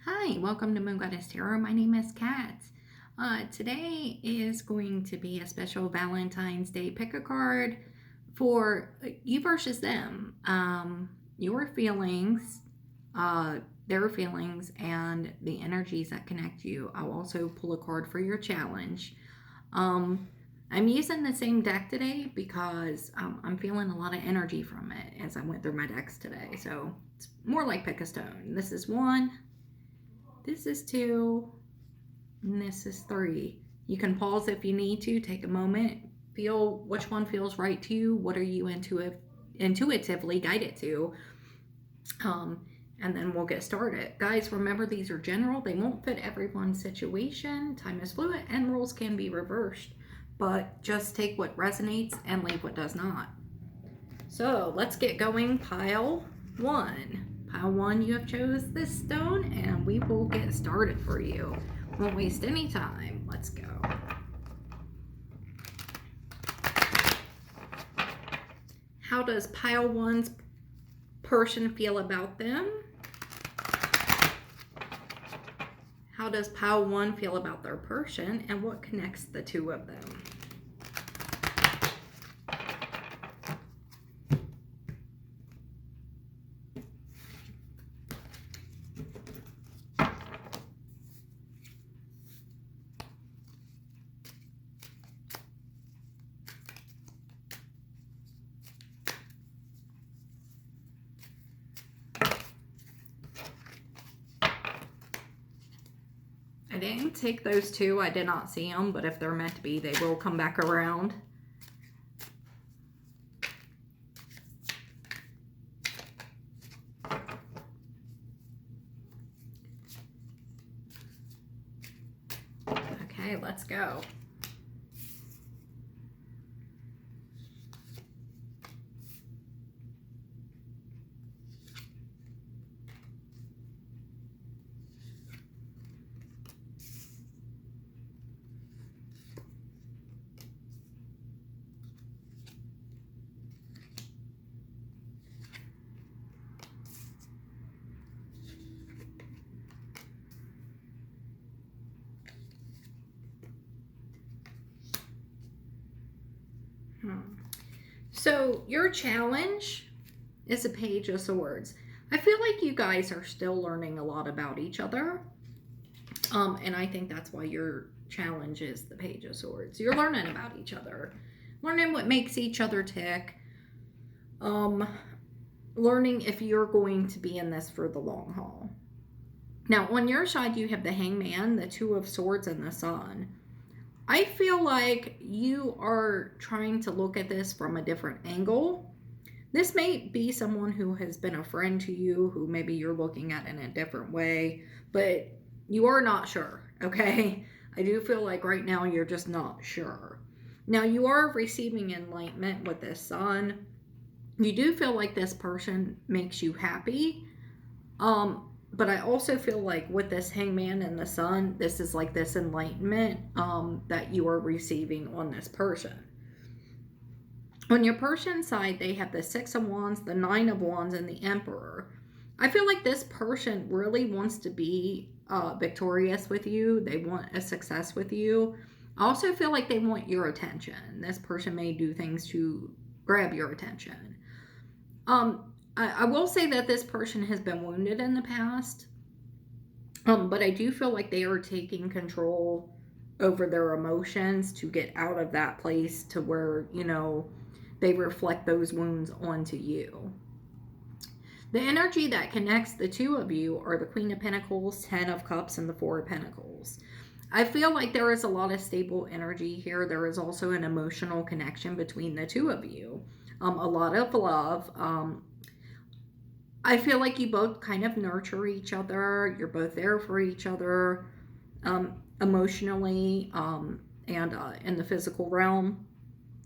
Hi, welcome to Moon Goddess Tarot. My name is Kat. Today is going to be a special Valentine's Day pick a card for you versus them. Your feelings, their feelings, and the energies that connect you. I'll also pull a card for your challenge. I'm using the same deck today because I'm feeling a lot of energy from it as I went through my decks today. So it's more like pick a stone. This is one. This is 2, and this is 3. You can pause if you need to, take a moment, feel which one feels right to you, what are you intuitively guided to, and then we'll get started. Guys, remember these are general, they won't fit everyone's situation, time is fluid, and rules can be reversed, but just take what resonates and leave what does not. So let's get going. Pile 1. Pile 1, you have chose this stone, and we will get started for you. Won't waste any time. Let's go. How does pile 1's person feel about them? How does pile 1 feel about their person, and what connects the two of them? I didn't take those two. I did not see them, but if they're meant to be, they will come back around. Okay, let's go. So your challenge is a Page of Swords. I feel like you guys are still learning a lot about each other. And I think that's why your challenge is the Page of Swords. You're learning about each other. Learning what makes each other tick. Learning if you're going to be in this for the long haul. Now, on your side, you have the Hangman, the Two of Swords, and the Sun. I feel like you are trying to look at this from a different angle. This may be someone who has been a friend to you, who maybe you're looking at in a different way, but you are not sure, okay? I do feel like right now you're just not sure. Now, you are receiving enlightenment with this Sun. You do feel like this person makes you happy. But I also feel like with this Hangman and the Sun, this is like this enlightenment that you are receiving on this person. On your person's side, they have the Six of Wands, the Nine of Wands, and the Emperor. I feel like this person really wants to be victorious with you. They want a success with you. I also feel like they want your attention. This person may do things to grab your attention. I will say that this person has been wounded in the past, but I do feel like they are taking control over their emotions to get out of that place to where, you know, they reflect those wounds onto you. The energy that connects the two of you are the Queen of Pentacles, Ten of Cups, and the Four of Pentacles. I feel like there is a lot of stable energy here. There is also an emotional connection between the two of you. A lot of love. I feel like you both kind of nurture each other. You're both there for each other emotionally and in the physical realm.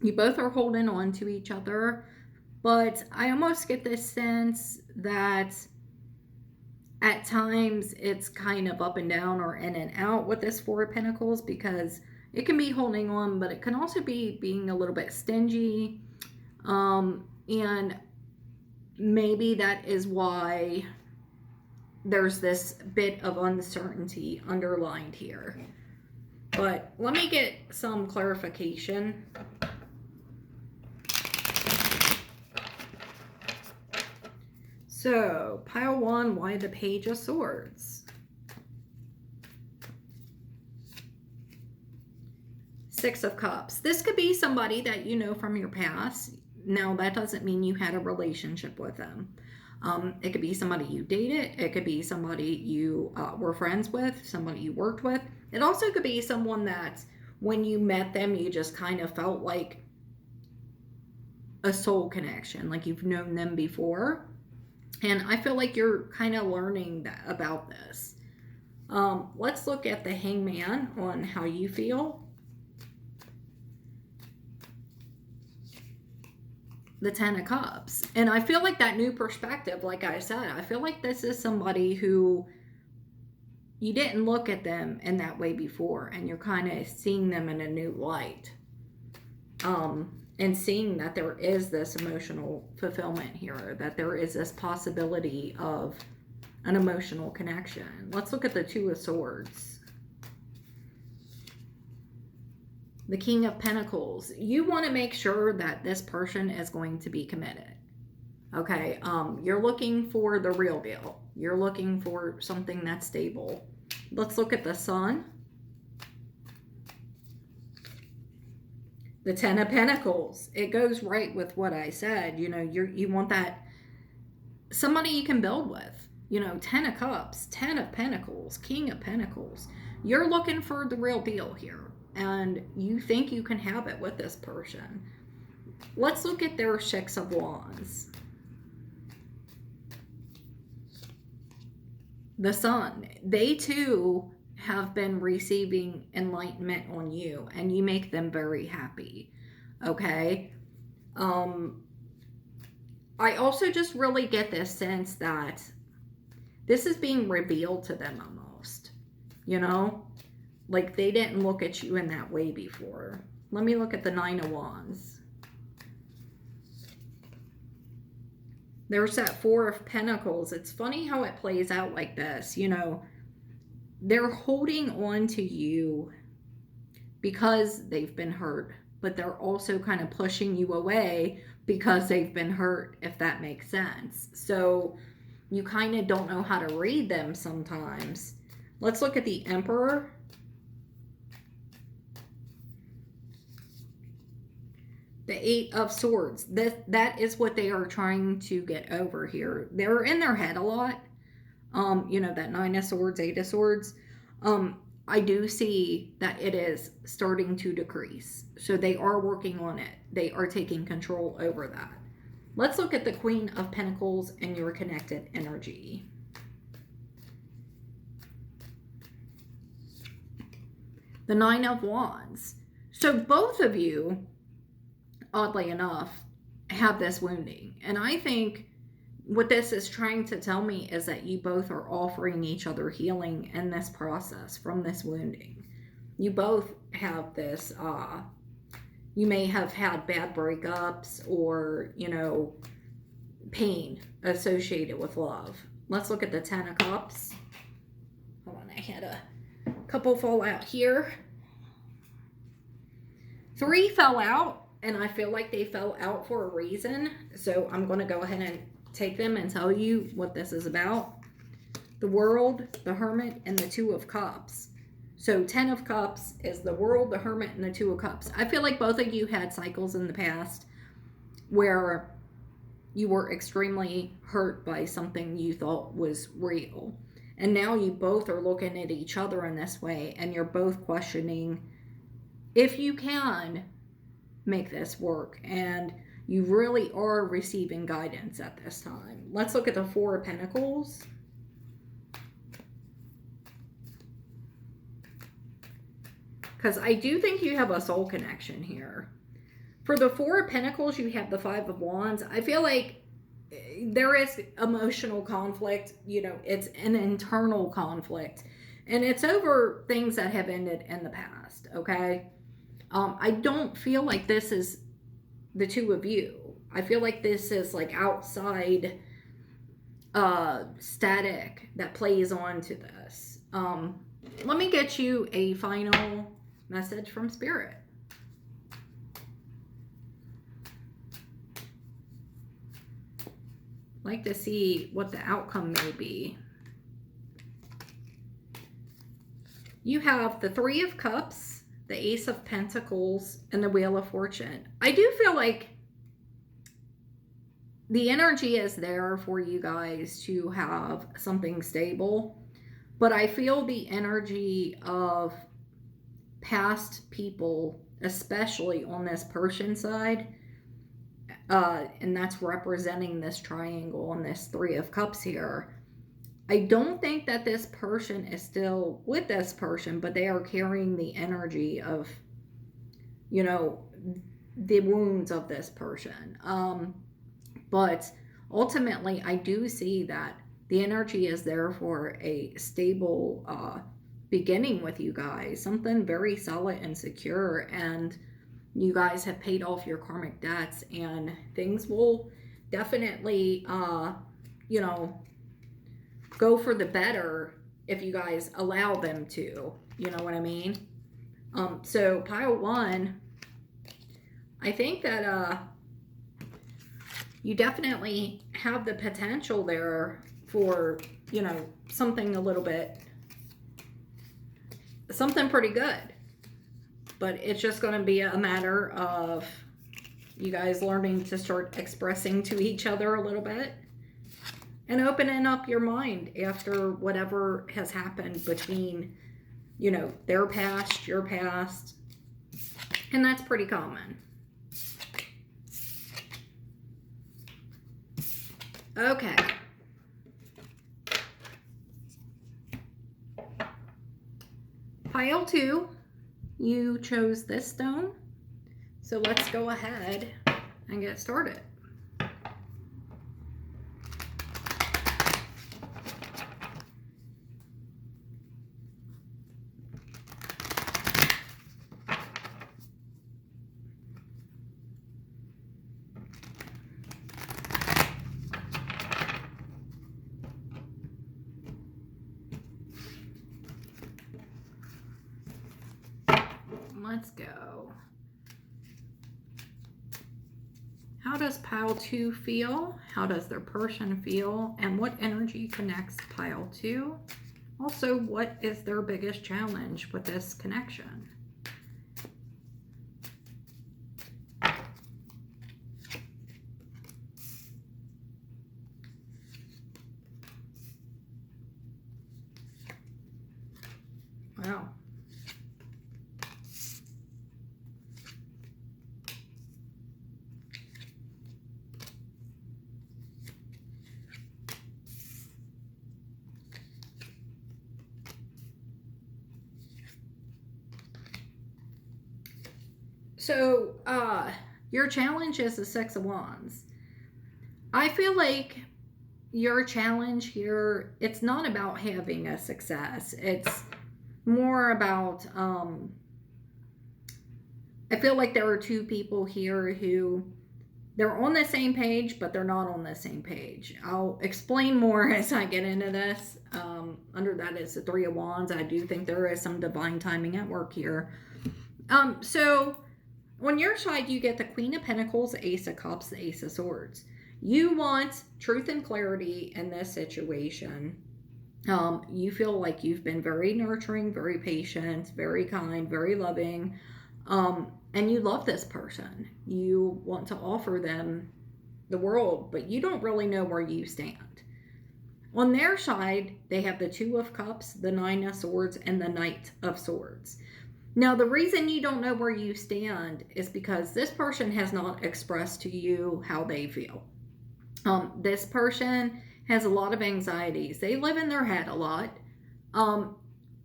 You both are holding on to each other. But I almost get this sense that at times it's kind of up and down or in and out with this Four of Pentacles, because it can be holding on, but it can also be being a little bit stingy. And maybe that is why there's this bit of uncertainty underlined here. But let me get some clarification. So, pile 1, why the Page of Swords? 6 of Cups. This could be somebody that you know from your past. Now, that doesn't mean you had a relationship with them. It could be somebody you dated. It could be somebody you were friends with, somebody you worked with. It also could be someone that when you met them, you just kind of felt like a soul connection, like you've known them before. And I feel like you're kind of learning that about this. Let's look at the Hangman on how you feel. The 10 of Cups. And I feel like that new perspective, like I said, I feel like this is somebody who you didn't look at them in that way before, and you're kind of seeing them in a new light. And seeing that there is this emotional fulfillment here, that there is this possibility of an emotional connection. Let's look at the 2 of Swords. The King of Pentacles. You want to make sure that this person is going to be committed. Okay, you're looking for the real deal. You're looking for something that's stable. Let's look at the Sun. The 10 of Pentacles. It goes right with what I said. You know, you want that somebody you can build with. You know, 10 of Cups, 10 of Pentacles, King of Pentacles. You're looking for the real deal here, and you think you can have it with this person. Let's look at their 6 of Wands. The Sun. They too have been receiving enlightenment on you, and you make them very happy. Okay? I also just really get this sense that this is being revealed to them almost. You know? Like they didn't look at you in that way before. Let me look at the 9 of Wands. There's that 4 of Pentacles. It's funny how it plays out like this. You know, they're holding on to you because they've been hurt, but they're also kind of pushing you away because they've been hurt, if that makes sense. So you kind of don't know how to read them sometimes. Let's look at the Emperor. The 8 of Swords. That is what they are trying to get over here. They're in their head a lot. You know, that 9 of Swords, 8 of Swords. I do see that it is starting to decrease. So they are working on it. They are taking control over that. Let's look at the Queen of Pentacles and your connected energy. The 9 of Wands. So both of you, oddly enough, have this wounding. And I think what this is trying to tell me is that you both are offering each other healing in this process from this wounding. You both have this, you may have had bad breakups or, you know, pain associated with love. Let's look at the 10 of Cups. Hold on, I had a couple fall out here. 3 fell out, and I feel like they fell out for a reason. So I'm going to go ahead and take them and tell you what this is about. The World, the Hermit, and the 2 of Cups. So 10 of Cups is the World, the Hermit, and the 2 of Cups. I feel like both of you had cycles in the past where you were extremely hurt by something you thought was real. And now you both are looking at each other in this way, and you're both questioning if you can make this work. And you really are receiving guidance at this time. Let's look at the 4 of Pentacles. Because I do think you have a soul connection here. For the 4 of Pentacles, you have the 5 of Wands. I feel like there is emotional conflict. You know, it's an internal conflict. And it's over things that have ended in the past, okay? I don't feel like this is the 2 of you. I feel like this is like outside static that plays on to this. Let me get you a final message from Spirit. Like to see what the outcome may be. You have the Three of Cups, the Ace of Pentacles, and the Wheel of Fortune. I do feel like the energy is there for you guys to have something stable, but I feel the energy of past people, especially on this person side, and that's representing this triangle and this Three of Cups here. I don't think that this person is still with this person, but they are carrying the energy of, you know, the wounds of this person. But ultimately, I do see that the energy is there for a stable beginning with you guys, something very solid and secure, and you guys have paid off your karmic debts, and things will definitely, you know, go for the better if you guys allow them to. You know what I mean? So pile one, I think that you definitely have the potential there for, you know, something a little bit, something pretty good. But it's just going to be a matter of you guys learning to start expressing to each other a little bit and opening up your mind after whatever has happened between, you know, their past, your past. And that's pretty common. Okay. Pile two, you chose this stone. So let's go ahead and get started. Let's go. How does pile two feel? How does their person feel? And what energy connects pile two? Also, what is their biggest challenge with this connection? Wow. So, your challenge is the Six of Wands. I feel like your challenge here, it's not about having a success. It's more about, I feel like there are two people here who, they're on the same page, but they're not on the same page. I'll explain more as I get into this. Under that is the Three of Wands. I do think there is some divine timing at work here. So on your side, you get the Queen of Pentacles, the Ace of Cups, the Ace of Swords. You want truth and clarity in this situation. You feel like you've been very nurturing, very patient, very kind, very loving. And you love this person. You want to offer them the world, but you don't really know where you stand. On their side, they have the Two of Cups, the Nine of Swords, and the Knight of Swords. Now, the reason you don't know where you stand is because this person has not expressed to you how they feel. This person has a lot of anxieties. They live in their head a lot.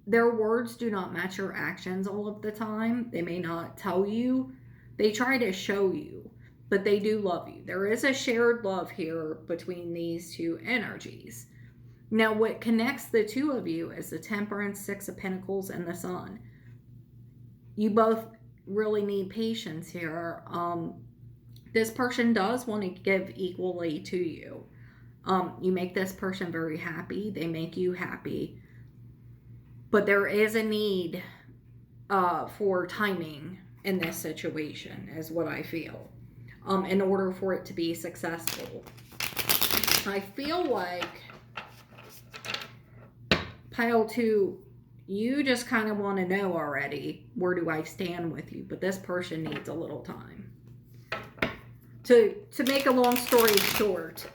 Their words do not match your actions all of the time. They may not tell you. They try to show you, but they do love you. There is a shared love here between these two energies. Now, what connects the two of you is the Temperance, Six of Pentacles, and the Sun. You both really need patience here. This person does want to give equally to you. You make this person very happy. They make you happy. But there is a need for timing in this situation, is what I feel, in order for it to be successful. I feel like pile 2, you just kind of want to know already, where do I stand with you? But this person needs a little time. To make a long story short.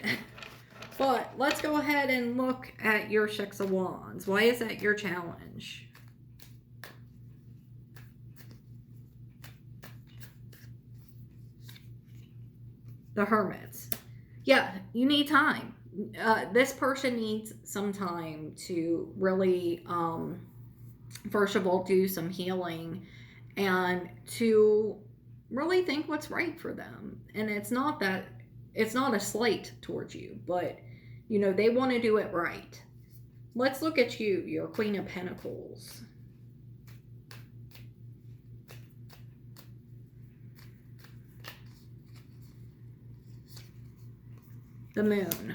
But let's go ahead and look at your Six of Wands. Why is that your challenge? The Hermits. Yeah, you need time. This person needs some time to really, first of all, do some healing and to really think what's right for them. And it's not a slight towards you, but, you know, they want to do it right. Let's look at you, your Queen of Pentacles. The Moon.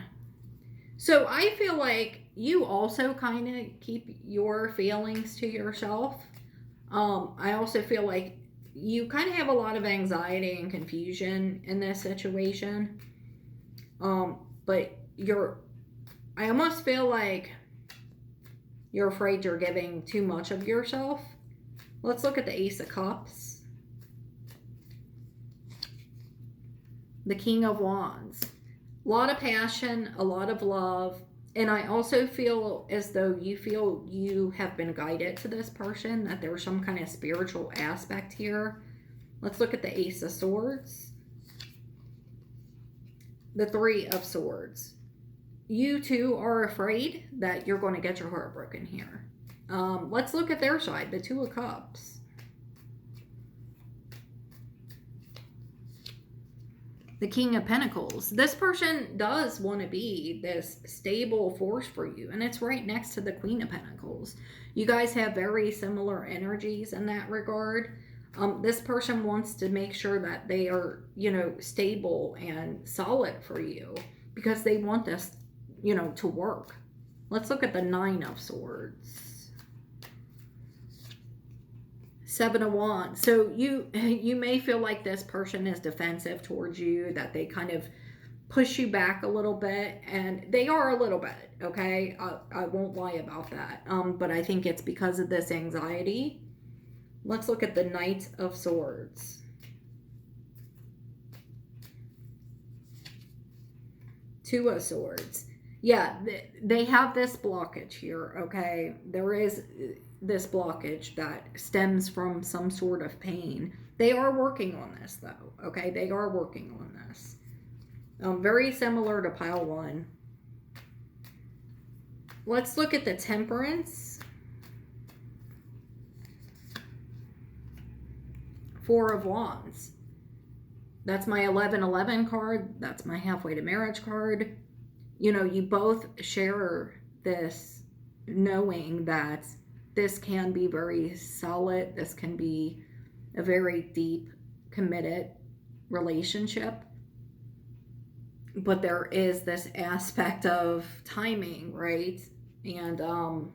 So I feel like you also kind of keep your feelings to yourself. I also feel like you kind of have a lot of anxiety and confusion in this situation. But I almost feel like you're afraid you're giving too much of yourself. Let's look at the Ace of Cups. The King of Wands. A lot of passion, a lot of love. And I also feel as though you feel you have been guided to this person, that there's some kind of spiritual aspect here. Let's look at the Ace of Swords. The Three of Swords. You too are afraid that you're going to get your heart broken here. Let's look at their side, the Two of Cups. The King of Pentacles. This person does want to be this stable force for you, and it's right next to the Queen of Pentacles. You guys have very similar energies in that regard. This person wants to make sure that they are, you know, stable and solid for you, because they want this, you know, to work. Let's look at the Nine of Swords. Seven of Wands. So you may feel like this person is defensive towards you, that they kind of push you back a little bit, and they are a little bit, okay? I won't lie about that. But I think it's because of this anxiety. Let's look at the Knight of Swords. Two of Swords. Yeah, they have this blockage here, okay? There is this blockage that stems from some sort of pain. They are working on this, though, okay? They are working on this. Very similar to pile 1. Let's look at the Temperance. Four of Wands. That's my 1111 card. That's my halfway to marriage card. You know, you both share this knowing that this can be very solid. This can be a very deep, committed relationship. But there is this aspect of timing, right? And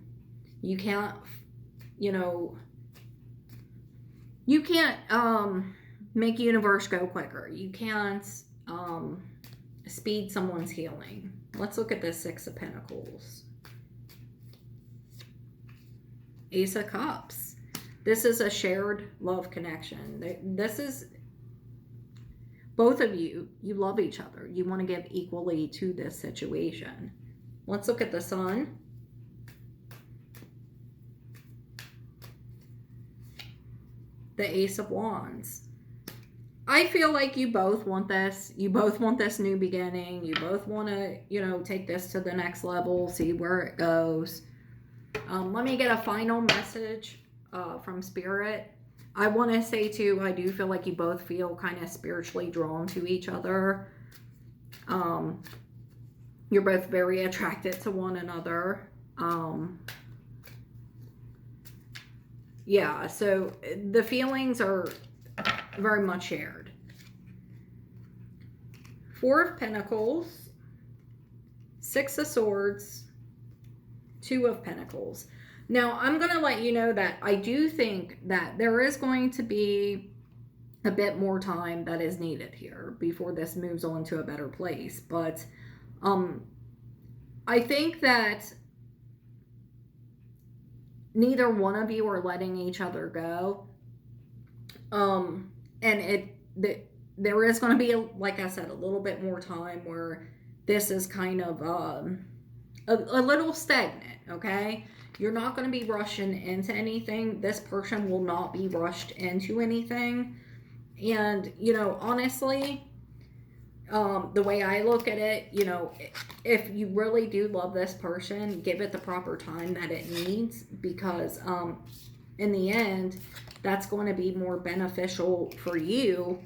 you can't, you know, you can't make universe go quicker. You can't speed someone's healing. Let's look at the Six of Pentacles. Ace of Cups. This is a shared love connection. This is both of you. You love each other. You want to give equally to this situation. Let's look at the Sun. The Ace of Wands. I feel like you both want this. You both want this new beginning. You both want to, you know, take this to the next level, see where it goes. Let me get a final message from Spirit. I want to say, too, I do feel like you both feel kind of spiritually drawn to each other. You're both very attracted to one another. Yeah, so the feelings are very much shared. Four of Pentacles. Six of Swords, Two of Pentacles. Now, I'm going to let you know that I do think that there is going to be a bit more time that is needed here before this moves on to a better place. But I think that neither one of you are letting each other go. And there is going to be, like I said, a little bit more time where this is kind of a little stagnant, okay? You're not going to be rushing into anything. This person will not be rushed into anything. And, you know, honestly, the way I look at it, you know, if you really do love this person, give it the proper time that it needs, because in the end, that's going to be more beneficial for you,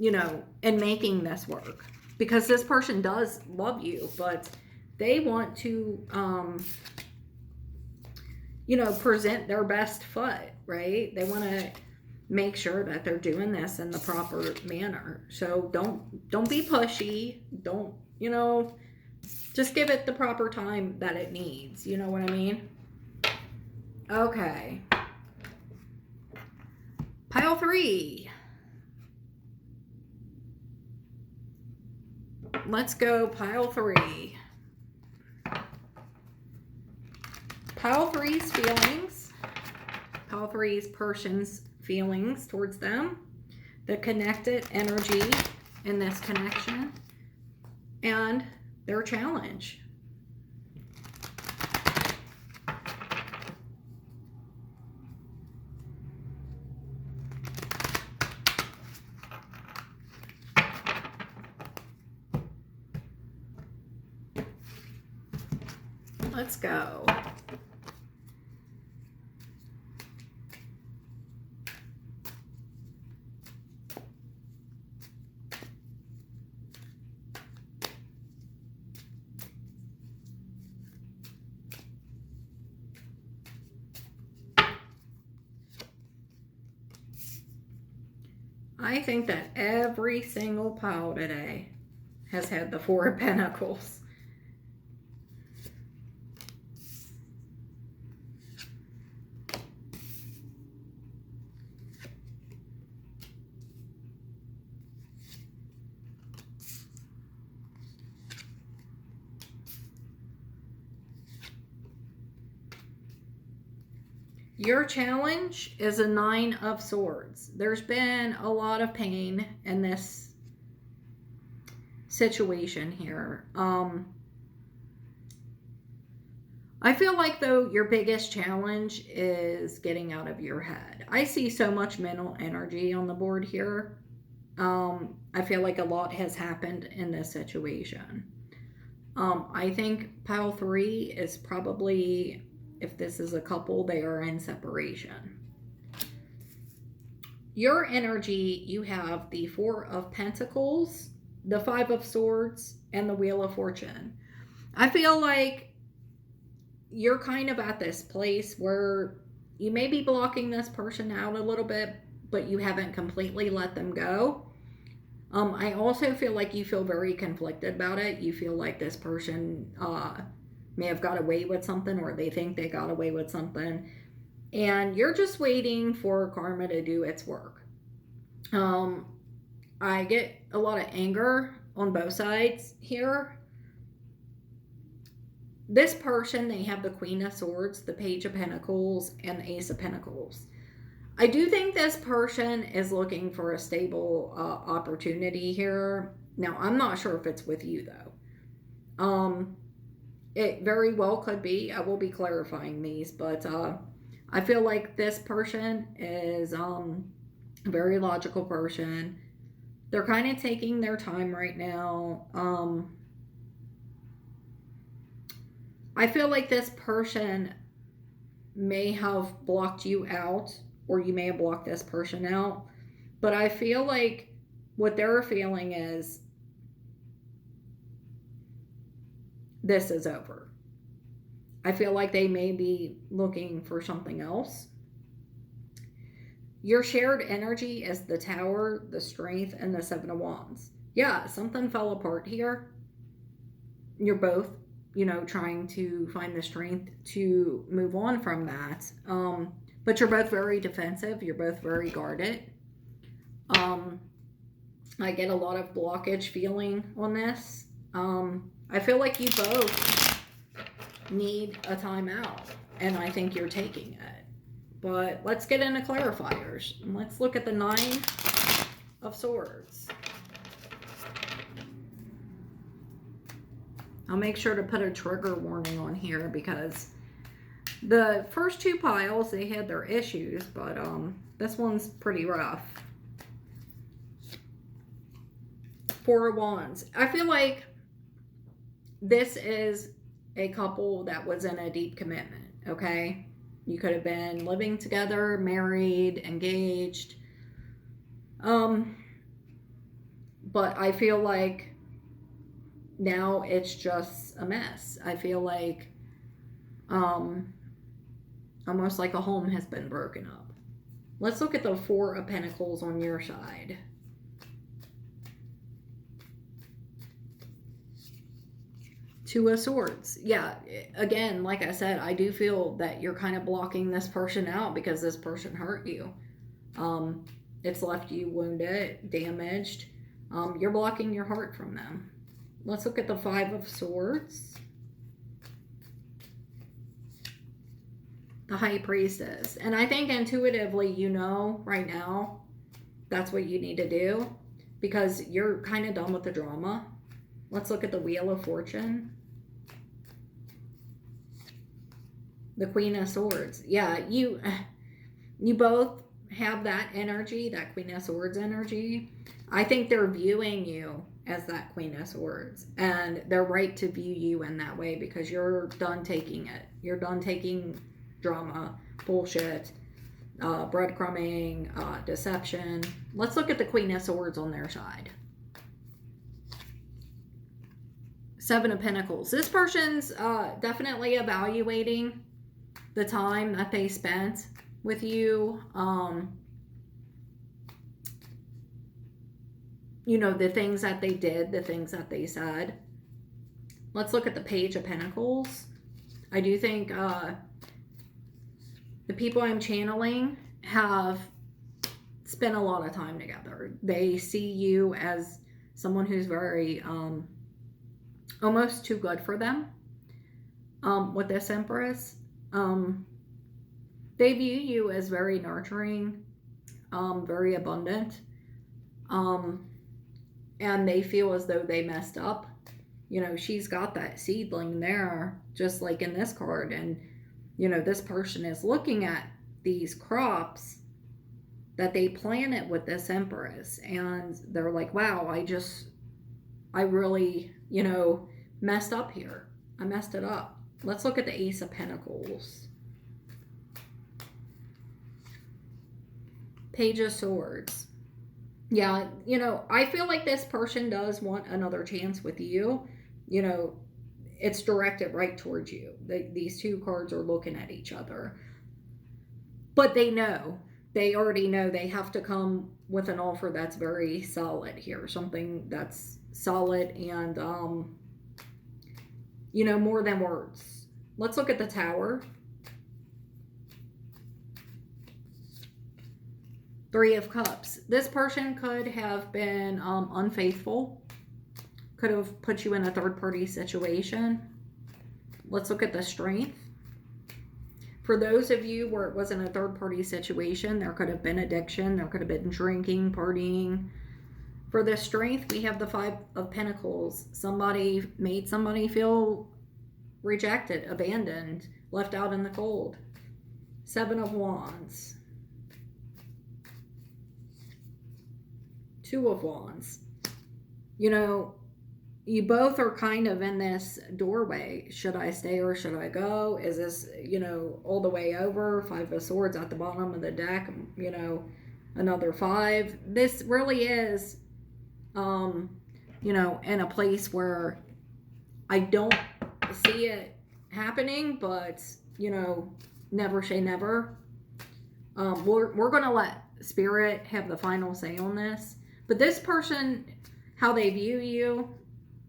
you know, in making this work. Because this person does love you, but they want to, you know, present their best foot, right? They want to make sure that they're doing this in the proper manner. So don't be pushy. Don't, you know, just give it the proper time that it needs. You know what I mean? Okay. Pile 3. Let's go pile 3. Pile 3's feelings. Pile 3's person's feelings towards them. The connected energy in this connection. And their challenge. Let's go. I think that every single pile today has had the Four of Pentacles. Your challenge is a Nine of Swords. There's been a lot of pain in this situation here. I feel like, though, your biggest challenge is getting out of your head. I see so much mental energy on the board here. I feel like a lot has happened in this situation. I think pile 3 is probably, if this is a couple, they are in separation. Your energy, you have the Four of Pentacles, the Five of Swords, and the Wheel of Fortune. I feel like you're kind of at this place where you may be blocking this person out a little bit, but you haven't completely let them go. I also feel like you feel very conflicted about it. You feel like this person may have got away with something, or they think they got away with something. And you're just waiting for karma to do its work. I get a lot of anger on both sides here. This person, they have the Queen of Swords, the Page of Pentacles, and the Ace of Pentacles. I do think this person is looking for a stable opportunity here. Now, I'm not sure if it's with you, though. It very well could be. I will be clarifying these, but I feel like this person is a very logical person. They're kind of taking their time right now. I feel like this person may have blocked you out, or you may have blocked this person out. But I feel like what they're feeling is this is over. I feel like they may be looking for something else. Your shared energy is the Tower, the Strength, and the Seven of Wands. Yeah, something fell apart here. You're both, trying to find the strength to move on from that. But you're both very defensive. You're both very guarded. Um, I get a lot of blockage feeling on this. I feel like you both need a timeout, and I think you're taking it. But let's get into clarifiers. Let's look at the 9 of Swords. I'll make sure to put a trigger warning on here because the first 2 piles, they had their issues, but this one's pretty rough. 4 of Wands. I feel like this is a couple that was in a deep commitment, okay? You could have been living together, married, engaged. But I feel like now it's just a mess. I feel like almost like a home has been broken up. Let's look at the 4 of Pentacles on your side. Two of Swords. Yeah, again, like I said, I do feel that you're kind of blocking this person out because this person hurt you. It's left you wounded, damaged. You're blocking your heart from them. Let's look at the 5 of Swords. The High Priestess. And I think intuitively, right now, that's what you need to do because you're kind of done with the drama. Let's look at the Wheel of Fortune. The Queen of Swords. Yeah, you both have that energy, that Queen of Swords energy. I think they're viewing you as that Queen of Swords. And they're right to view you in that way because you're done taking it. You're done taking drama, bullshit, breadcrumbing, deception. Let's look at the Queen of Swords on their side. 7 of Pentacles. This person's definitely evaluating the time that they spent with you. The things that they did, the things that they said. Let's look at the Page of Pentacles. I do think the people I'm channeling have spent a lot of time together. They see you as someone who's very almost too good for them. With this Empress, they view you as very nurturing, very abundant, and they feel as though they messed up. She's got that seedling there, just like in this card, and this person is looking at these crops that they planted with this Empress, and they're like, wow, I really, messed up here. I messed it up. Let's look at the Ace of Pentacles. Page of Swords. Yeah, I feel like this person does want another chance with you. It's directed right towards you. These 2 cards are looking at each other. But they already know they have to come with an offer that's very solid here. Something that's solid and, more than words. Let's look at the Tower. 3 of Cups. This person could have been unfaithful. Could have put you in a third-party situation. Let's look at the Strength. For those of you where it wasn't a third-party situation, there could have been addiction. There could have been drinking, partying. For the Strength, we have the 5 of Pentacles. Somebody made somebody feel rejected, abandoned, left out in the cold. 7 of Wands. 2 of Wands. You both are kind of in this doorway. Should I stay or should I go? Is this, all the way over? 5 of Swords at the bottom of the deck, another 5. This really is, in a place where I don't see it happening, but, never say never. We're going to let Spirit have the final say on this. But this person how they view you.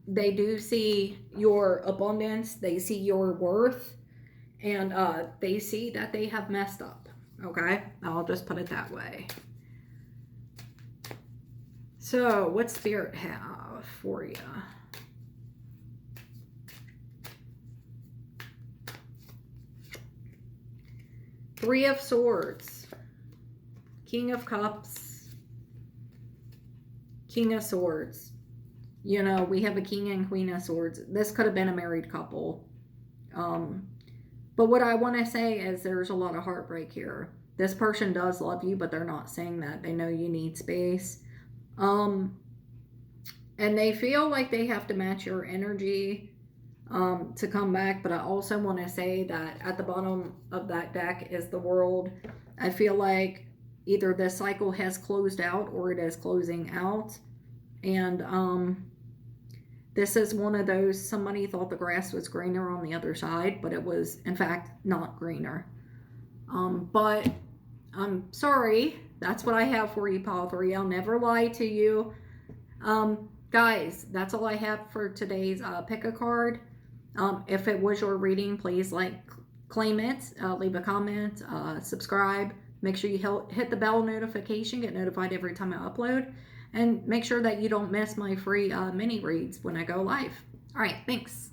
They do see your abundance, they see your worth, and they see that they have messed up. Okay, I'll just put it that way. So what Spirit have for you? Three of Swords, King of Cups, King of Swords. You know, we have a King and Queen of Swords. This could have been a married couple. But what I want to say is there's a lot of heartbreak here. This person does love you, but they're not saying that. They know you need space. And they feel like they have to match your energy to come back. But I also want to say that at the bottom of that deck is the World. I feel like either this cycle has closed out or it is closing out. And this is one of those, somebody thought the grass was greener on the other side, but it was, in fact, not greener. But I'm sorry. That's what I have for you, Pile 3. I'll never lie to you. Guys, that's all I have for today's pick a card. If it was your reading, please claim it, leave a comment, subscribe. Make sure you hit the bell notification, get notified every time I upload. And make sure that you don't miss my free mini reads when I go live. All right, thanks.